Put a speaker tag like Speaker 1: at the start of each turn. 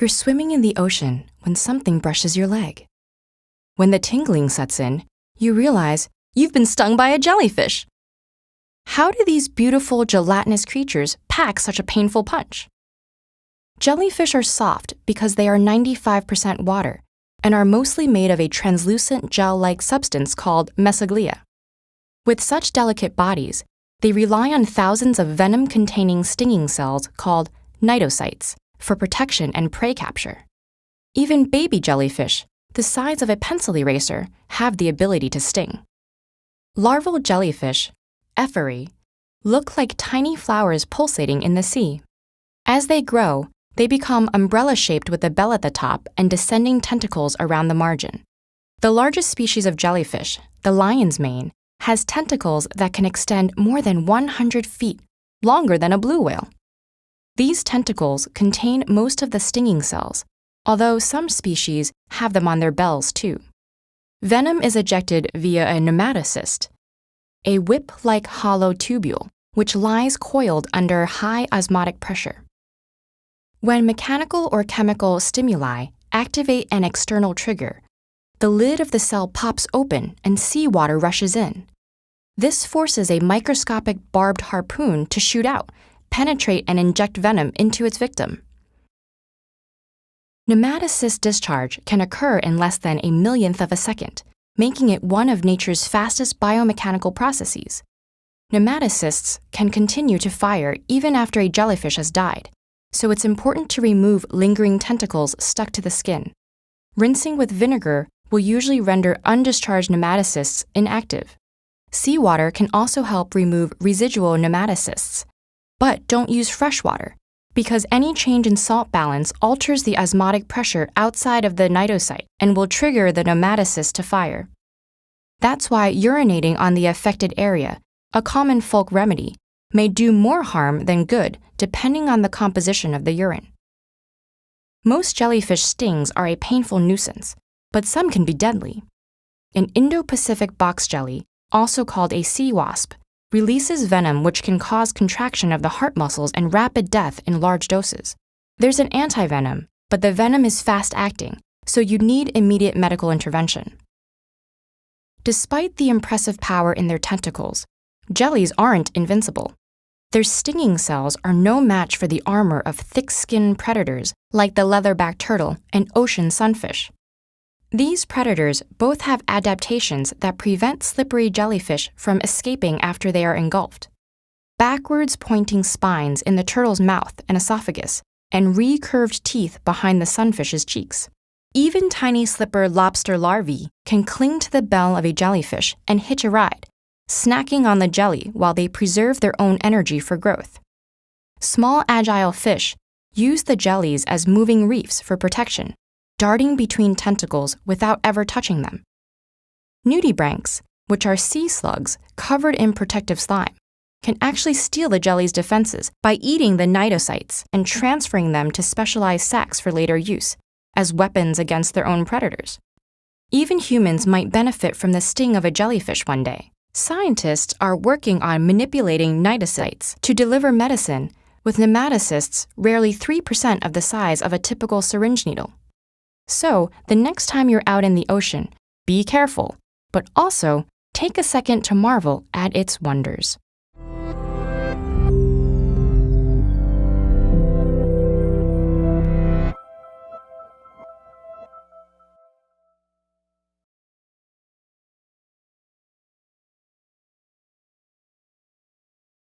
Speaker 1: You're swimming in the ocean when something brushes your leg. When the tingling sets in, you realize you've been stung by a jellyfish. How do these beautiful gelatinous creatures pack such a painful punch? Jellyfish are soft because they are 95% water and are mostly made of a translucent gel-like substance called mesoglea. With such delicate bodies, they rely on thousands of venom-containing stinging cells called cnidocytes for protection and prey capture. Even baby jellyfish, the size of a pencil eraser, have the ability to sting. Larval jellyfish, ephyrae, look like tiny flowers pulsating in the sea. As they grow, they become umbrella-shaped with a bell at the top and descending tentacles around the margin. The largest species of jellyfish, the lion's mane, has tentacles that can extend more than 100 feet, longer than a blue whale. These tentacles contain most of the stinging cells, although some species have them on their bells too. Venom is ejected via a nematocyst, a whip-like hollow tubule which lies coiled under high osmotic pressure. When mechanical or chemical stimuli activate an external trigger, the lid of the cell pops open and seawater rushes in. This forces a microscopic barbed harpoon to shoot out, penetrate, and inject venom into its victim. Nematocyst discharge can occur in less than a millionth of a second, making it one of nature's fastest biomechanical processes. Nematocysts can continue to fire even after a jellyfish has died, so it's important to remove lingering tentacles stuck to the skin. Rinsing with vinegar will usually render undischarged nematocysts inactive. Seawater can also help remove residual nematocysts, but don't use fresh water, because any change in salt balance alters the osmotic pressure outside of the cnidocyte and will trigger the nematocyst to fire. That's why urinating on the affected area, a common folk remedy, may do more harm than good depending on the composition of the urine. Most jellyfish stings are a painful nuisance, but some can be deadly. An Indo-Pacific box jelly, also called a sea wasp, releases venom which can cause contraction of the heart muscles and rapid death in large doses. There's an antivenom, but the venom is fast-acting, so you need immediate medical intervention. Despite the impressive power in their tentacles, jellies aren't invincible. Their stinging cells are no match for the armor of thick-skinned predators like the leatherback turtle and ocean sunfish. These predators both have adaptations that prevent slippery jellyfish from escaping after they are engulfed. Backwards pointing spines in the turtle's mouth and esophagus, and recurved teeth behind the sunfish's cheeks. Even tiny slipper lobster larvae can cling to the bell of a jellyfish and hitch a ride, snacking on the jelly while they preserve their own energy for growth. Small agile fish use the jellies as moving reefs for protection, darting between tentacles without ever touching them. Nudibranchs, which are sea slugs covered in protective slime, can actually steal the jelly's defenses by eating the cnidocytes and transferring them to specialized sacs for later use, as weapons against their own predators. Even humans might benefit from the sting of a jellyfish one day. Scientists are working on manipulating cnidocytes to deliver medicine with nematocysts rarely 3% of the size of a typical syringe needle. So, the next time you're out in the ocean, be careful, but also take a second to marvel at its wonders.